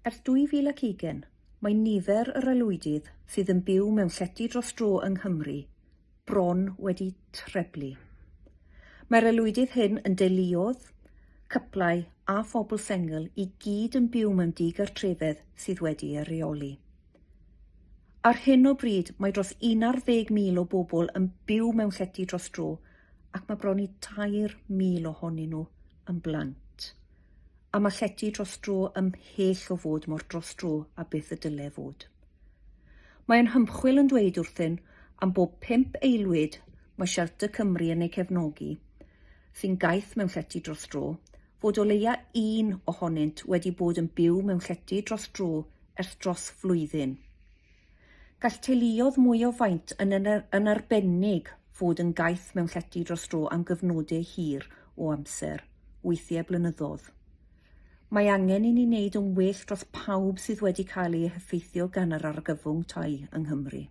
Ers 2020, mae nifer yr aelwydydd sydd yn byw mewn llety dros dro yng Nghymru bron wedi treblu. Mae'r aelwydydd hyn yn deuluodd, cyplau a phobl sengl i gyd yn byw mewn digartrefedd sydd wedi ei reoli. Ar hyn o bryd mae dros 11,000 o bobl yn byw mewn llety dros dro ac mae bron i 3,000 ohonyn nhw yn blant. A mae llety dros dro ymhell o fod mor dros dro a beth y dylai fod. Mae Ymchwil yn dweud wrthyn am bob 5 aelwyd mae Shelter Cymru yn ei cefnogi, sy'n gaeth mewn llety dros dro, fod o leia un ohonynt wedi bod yn byw mewn llety dros dro ers dros flwyddyn. Gall teuluodd mwy o faint yn arbennig fod yn gaeth mewn llety dros dro am gyfnodau hir o amser, weithiau blynyddoedd. Mae angen i ni wneud yn well dros pawb sydd wedi cael ei heffeithio gan yr argyfwng tai yng Nghymru.